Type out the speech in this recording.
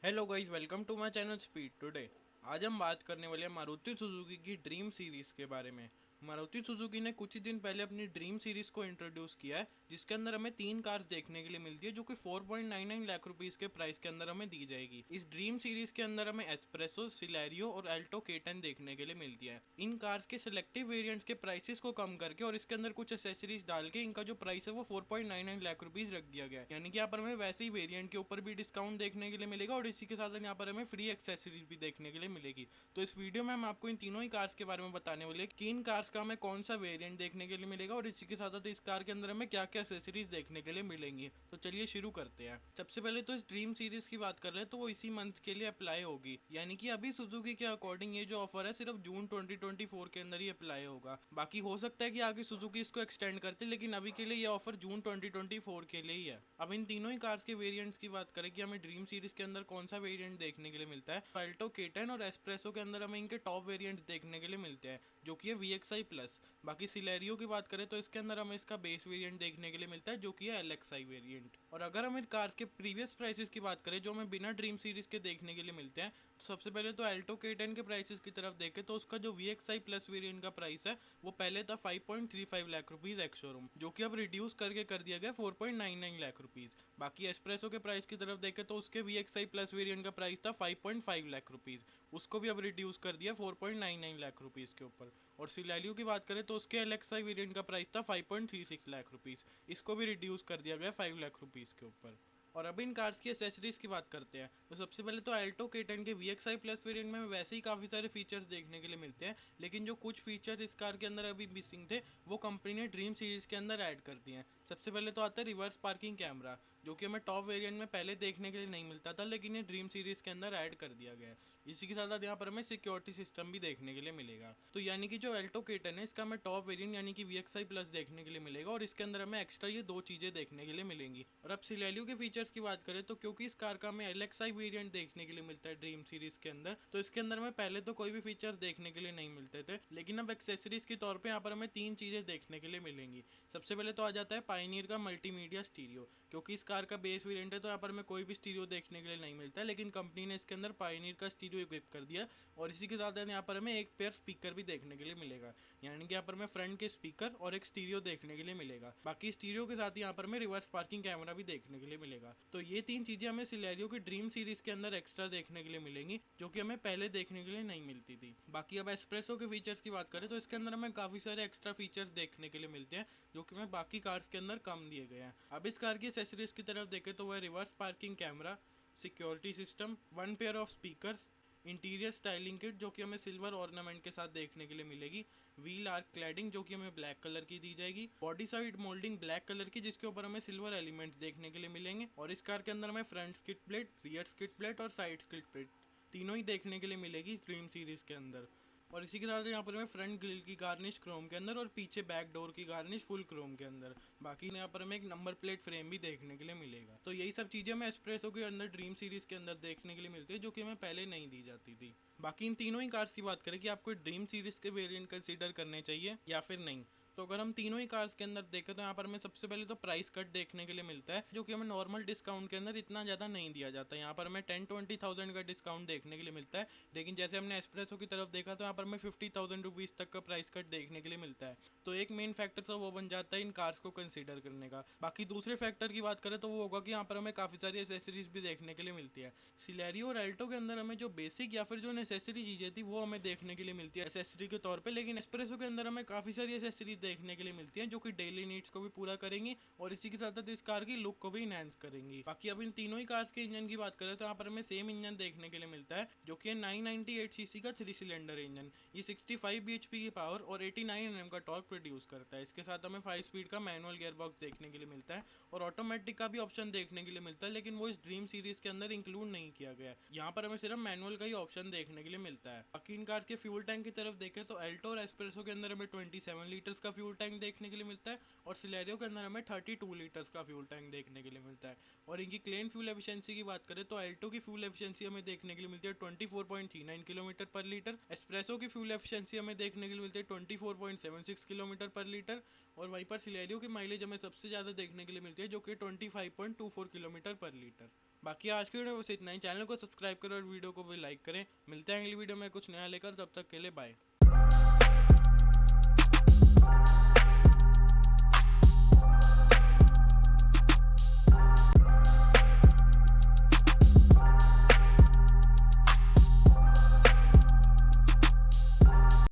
Hello guys, welcome to my channel speed today. आज हम बात करने वाले हैं मारुति सुजुकी की ड्रीम सीरीज़ के बारे में। मारुति सुजुकी ने कुछ ही दिन पहले अपनी ड्रीम सीरीज़ को इंट्रोड्यूस किया है, जिसके अंदर हमें 3 कार्स देखने के लिए मिलती है, जो कि 4.99 लाख रुपीज़ के प्राइस के अंदर हमें दी जाएगी। इस ड्रीम सीरीज़ के अंदर हमें एस्प्रेसो, सिलेरियो और अल्टो K10 देखने के लिए मिलती है। इन कार्स के सिलेक्टिव वेरिएंट्स के प्राइसेस को कम करके और इसके अंदर कुछ एसेसरीज डाल के इनका जो प्राइस है वो 4.99 लाख रुपीज़ रख दिया गया है। यानी कि यहाँ पर हमें वैसे ही वेरिएंट के ऊपर भी डिस्काउंट देखने के लिए मिलेगा और इसी के साथ यहाँ पर हमें फ्री एक्सेसरीज भी देखने के लिए मिलेगी। तो इस वीडियो में हम आपको इन तीनों ही कार्स के बारे में बताने वाले हैं कि इन कार्स का हमें कौन सा वेरिएंट देखने के लिए मिलेगा और इसी के साथ इस कार के अंदर हमें क्या क्या एक्सेसरीज देखने के लिए मिलेंगी। तो चलिए शुरू करते हैं। सबसे पहले तो इस ड्रीम सीरीज की बात कर रहे हैं तो वो इसी मंथ के लिए अप्लाई होगी, यानी कि अभी सुजुकी के अकॉर्डिंग ये जो ऑफर है सिर्फ जून 2024 के अंदर ही अप्लाई होगा। बाकी हो सकता है कि आगे सुजुकी इसको एक्सटेंड करते, लेकिन अभी के लिए ये ऑफर जून 2024 के लिए ही है। अब इन तीनों ही कार्स के वेरिएंट्स की बात करें कि हमें ड्रीम सीरीज के अंदर कौन सा वेरिएंट देखने के लिए मिलता है, अल्टो K10 और एस्प्रेसो के अंदर हमें इनके टॉप वेरिएंट्स देखने के लिए मिलते हैं, जो कि है VXI प्लस। बाकी सिलेरियो की बात करें तो इसके अंदर हमें इसका बेस वेरिएंट देखने के लिए मिलता है, जो कि है LXI वेरिएंट। और अगर हम इन कार्स के प्रीवियस प्राइसेस की बात करें जो हमें बिना ड्रीम सीरीज के देखने के लिए मिलते हैं, तो सबसे पहले तो अल्टो K10 के प्राइसेस की तरफ देखें तो उसका जो VXI प्लस वेरिएंट का प्राइस है वो पहले था 5.35 लाख रुपीज एक्स शोरूम, जो कि अब रिड्यूस करके कर दिया गया 4.99 लाख रुपीज। बाकी एस्प्रेसो के प्राइस की तरफ देखें तो उसके VXI प्लस वेरिएंट का प्राइस था 5.5 लाख रुपीज, उसको भी अब रिड्यूस कर दिया 4.99 लाख रुपीज के ऊपर। और सिलेरियो की बात करें तो उसके LXI वेरिएंट का प्राइस था 5.36 लाख रुपीज, इसको भी रिड्यूस कर दिया गया 5 लाख रुपीज के ऊपर। और अब इन कार्स की एसेसरीज की बात करते हैं तो सबसे पहले तो अल्टो K10 के VXI प्लस वेरिएंट में वैसे ही काफ़ी सारे फीचर्स देखने के लिए मिलते हैं, लेकिन जो कुछ फीचर्स इस कार के अंदर अभी मिसिंग थे वो कंपनी ने ड्रीम सीरीज के अंदर ऐड कर दिए हैं। सबसे पहले तो आता है रिवर्स पार्किंग कैमरा, जो कि हमें टॉप वेरिएंट में पहले देखने के लिए नहीं मिलता था, लेकिन ये ड्रीम सीरीज के अंदर ऐड कर दिया गया है। इसी के साथ यहाँ पर हमें सिक्योरिटी सिस्टम भी देखने के लिए मिलेगा। तो यानी कि जो अल्टो K10 है इसका हमें टॉप वेरिएंट यानी कि VXI प्लस देखने के लिए मिलेगा और इसके अंदर हमें एक्स्ट्रा ये दो चीज़ें देखने के लिए मिलेंगी। और अब सिलेरियो के फीचर्स की बात करें तो क्योंकि इस कार का हमें LXI वेरिएंट देखने के लिए मिलता है ड्रीम सीरीज के अंदर, तो इसके अंदर में पहले तो कोई भी फीचर देखने के लिए नहीं मिलते थे, लेकिन अब एक्सेसरीज के तौर पे यहाँ पर हमें 3 चीज़ें देखने के लिए मिलेंगी। सबसे पहले तो आ जाता है पायनियर का मल्टीमीडिया स्टीरियो। क्योंकि इस कार का बेस वेरिएंट है तो यहाँ पर हमें कोई भी स्टीरियो देखने के लिए नहीं मिलता है, लेकिन कंपनी ने इसके अंदर पायनियर का स्टीरियो इक्विप कर दिया और इसी के साथ यहाँ पर हमें एक पेयर स्पीकर भी देखने के लिए मिलेगा, यानी कि यहाँ पर हमें फ्रंट के स्पीकर और एक स्टीरियो देखने के लिए मिलेगा। बाकी स्टीरियो के साथ यहाँ पर हमें रिवर्स पार्किंग कैमरा भी देखने के लिए मिलेगा। तो ये 3 चीज़ें हमें सिलेरियो की ड्रीम सीरीज के अंदर एक्स्ट्रा देखने के लिए मिलेंगी, जो कि हमें पहले देखने के लिए नहीं मिलती थी। बाकी अब एस्प्रेसो के फीचर्स की बात करें तो इसके अंदर हमें काफ़ी सारे एक्स्ट्रा फीचर्स देखने के लिए मिलते हैं, जो कि हमें बाकी कार्स के अंदर कम दिए गए हैं। अब इस कार की एसेसरीज की तरफ देखें तो वह reverse parking camera, security system, 1 pair of speakers, interior styling kit जो कि हमें सिल्वर ऑर्नामेंट के साथ देखने के लिए मिलेगी, व्हील आर्क क्लैडिंग जो कि हमें ब्लैक कलर की दी जाएगी, body side moulding black colour की जिसके ऊपर हमें सिल्वर एलिमेंट्स देखने के लिए मिलेंगे, और इस कार के अंदर हमें front skid plate, rear skid plate और साइड स्किड प्लेट तीनों ही देखने के लिए मिलेगी इस ड्रीम सीरीज के अंदर। और इसी के साथ यहाँ पर हमें फ्रंट ग्रिल की गार्निश क्रोम के अंदर और पीछे बैक डोर की गार्निश फुल क्रोम के अंदर। बाकी यहाँ पर हमें एक नंबर प्लेट फ्रेम भी देखने के लिए मिलेगा। तो यही सब चीज़ें हमें एस्प्रेसो के अंदर ड्रीम सीरीज के अंदर देखने के लिए मिलती है, जो कि हमें पहले नहीं दी जाती थी। बाकी इन तीनों ही कार्स की बात करें कि आपको ड्रीम सीरीज के वेरिएंट कंसीडर करने चाहिए या फिर नहीं, तो अगर हम तीनों ही कार्स के अंदर देखें तो यहाँ पर हमें सबसे पहले तो प्राइस कट देखने के लिए मिलता है, जो कि हमें नॉर्मल डिस्काउंट के अंदर इतना ज़्यादा नहीं दिया जाता है। यहाँ पर हमें 10-20,000 का डिस्काउंट देखने के लिए मिलता है, लेकिन जैसे हमने एस्प्रेसो की तरफ देखा तो यहाँ पर हमें 50,000 रुपीज़ तक का प्राइस कट देखने के लिए मिलता है। तो एक मेन फैक्टर तो वो बन जाता है इन कार्स को कंसिडर करने का। बाकी दूसरे फैक्टर की बात करें तो वो होगा कि यहाँ पर हमें काफ़ी सारी एसेसरीज भी देखने के लिए मिलती है। सिलेरियो और अल्टो के अंदर हमें जो बेसिक या फिर जो नेसेसरी चीज़ें थी वो हमें देखने के लिए मिलती है एसेसरी के तौर पर, लेकिन एस्प्रेसो के अंदर हमें काफ़ी सारी एसेसरीज देखने के लिए मिलती है जो कि डेली नीड्स को भी पूरा करेंगी और इसी के साथ साथ इस कार की लुक को भी इनहेंस करेंगी। बाकी अब इन तीनों ही कार्स के इंजन की बात करें तो यहाँ पर हमें सेम इंजन देखने के लिए मिलता है, जो कि 998 सीसी का 3 सिलेंडर इंजन। ये 65 bhp की पावर और 89 Nm का टॉर्क प्रोड्यूस करता है। इसके साथ हमें 5 स्पीड का मैनुअल गियर बॉक्स देखने के लिए मिलता है और ऑटोमेटिक का भी ऑप्शन देखने के लिए मिलता है, लेकिन वो इस ड्रीम सीरीज के अंदर इंक्लूड नहीं किया गया है। यहाँ पर हमें सिर्फ मैनुअल का ही ऑप्शन देखने के लिए मिलता है। बाकी इन कार्स के फ्यूल टैंक की तरफ देखें तो अल्टो और एस्प्रेसो के अंदर हमें 27 लीटर्स का फ्यूल टैंक देखने के लिए मिलता है और सिलेरियो के अंदर हमें 32 लीटर्स का फ्यूल टैंक देखने के लिए मिलता है। और इनकी क्लेम फ्यूल एफिशिएंसी की बात करें तो अल्टो की फ्यूल एफिशिएंसी हमें देखने के लिए मिलती है 24.39 किलोमीटर पर लीटर, एस्प्रेसो की फ्यूल एफिशिएंसी हमें देखने के लिए मिलती है 24.76 किलोमीटर पर लीटर, और वहीं पर सिलेरियो की माइलेज हमें सबसे ज़्यादा देखने के लिए मिलती है जो कि 25.24 किलोमीटर पर लीटर। बाकी आज की वीडियो में बस इतना ही। चैनल को सब्सक्राइब करें और वीडियो को भी लाइक करें। मिलते हैं अगली वीडियो में कुछ नया लेकर, तब तक के लिए बाय।